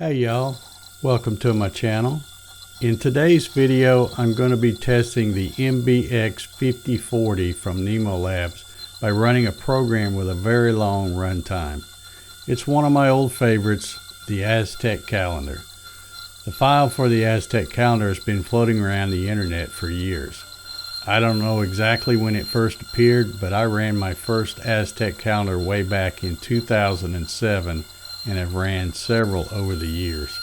Hey y'all, welcome to my channel. In today's video I'm going to be testing the NBX-5040 from NymoLabs by running a program with a very long runtime. It's one of my old favorites, the Aztec calendar. The file for the Aztec calendar has been floating around the internet for years. I don't know exactly when it first appeared, but I ran my first Aztec calendar way back in 2007 and have ran several over the years.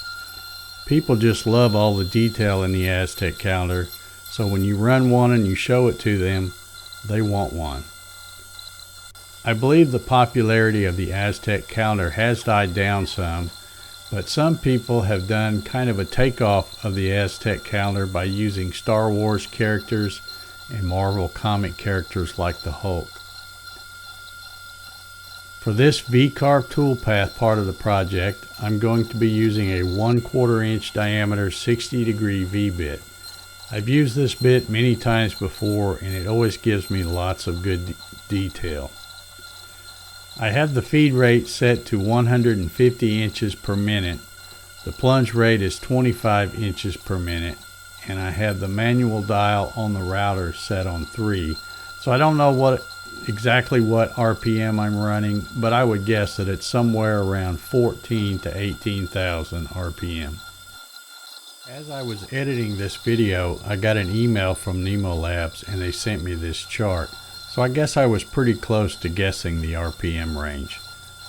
People just love all the detail in the Aztec calendar, so when you run one and you show it to them, they want one. I believe the popularity of the Aztec calendar has died down some, but some people have done kind of a takeoff of the Aztec calendar by using Star Wars characters and Marvel comic characters like the Hulk. For this V-carve toolpath part of the project, I'm going to be using a 1/4 inch diameter 60-degree V-bit. I've used this bit many times before and it always gives me lots of good detail. I have the feed rate set to 150 inches per minute. The plunge rate is 25 inches per minute, and I have the manual dial on the router set on 3. So I don't know exactly what RPM I'm running, but I would guess that it's somewhere around 14 to 18,000 RPM. As I was editing this video, I got an email from NymoLabs and they sent me this chart. So I guess I was pretty close to guessing the RPM range.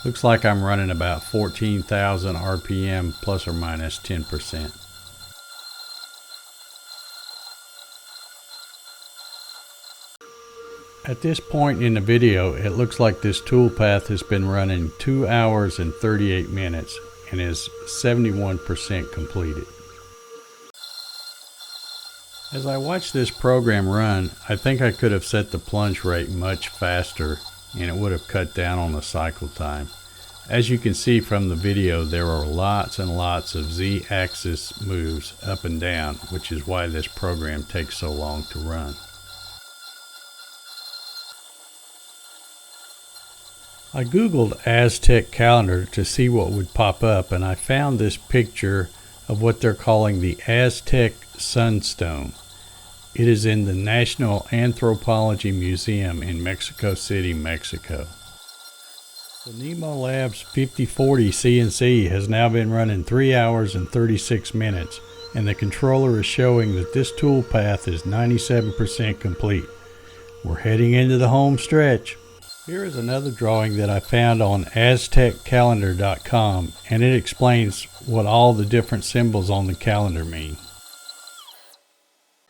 Looks like I'm running about 14,000 RPM plus or minus 10%. At this point in the video, it looks like this toolpath has been running 2 hours and 38 minutes and is 71% completed. As I watch this program run, I think I could have set the plunge rate much faster and it would have cut down on the cycle time. As you can see from the video, there are lots and lots of Z-axis moves up and down, which is why this program takes so long to run. I googled Aztec calendar to see what would pop up, and I found this picture of what they're calling the Aztec Sunstone. It is in the National Anthropology Museum in Mexico City, Mexico. The NymoLabs 5040 CNC has now been running 3 hours and 36 minutes, and the controller is showing that this toolpath is 97% complete. We're heading into the home stretch. Here is another drawing that I found on azteccalendar.com, and it explains what all the different symbols on the calendar mean.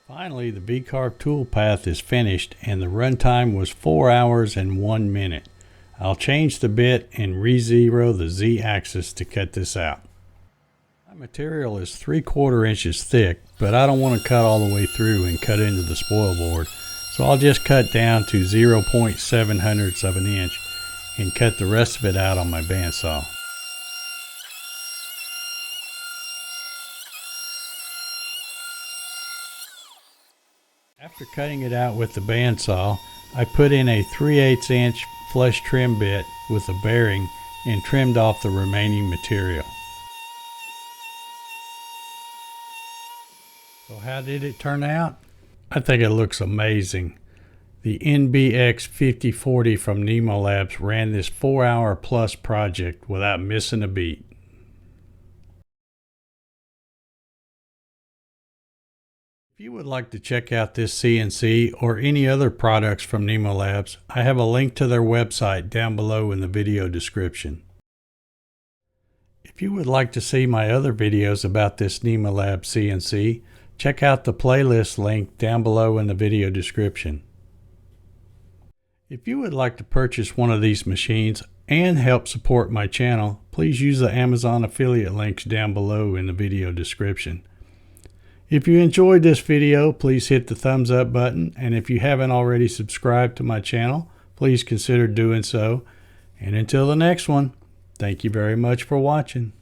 Finally, the V-carve toolpath is finished and the runtime was 4 hours and 1 minute. I'll change the bit and re-zero the Z-axis to cut this out. My material is 3/4 inches thick, but I don't want to cut all the way through and cut into the spoil board. So I'll just cut down to 0.7 of an inch and cut the rest of it out on my bandsaw. After cutting it out with the bandsaw, I put in a 3/8 inch flush trim bit with a bearing and trimmed off the remaining material. So how did it turn out? I think it looks amazing. The NBX-5040 from NymoLabs ran this 4-hour plus project without missing a beat. If you would like to check out this CNC or any other products from NymoLabs, I have a link to their website down below in the video description. If you would like to see my other videos about this NymoLabs CNC, check out the playlist link down below in the video description. If you would like to purchase one of these machines and help support my channel, please use the Amazon affiliate links down below in the video description. If you enjoyed this video, please hit the thumbs up button, and if you haven't already subscribed to my channel, please consider doing so. And until the next one, thank you very much for watching.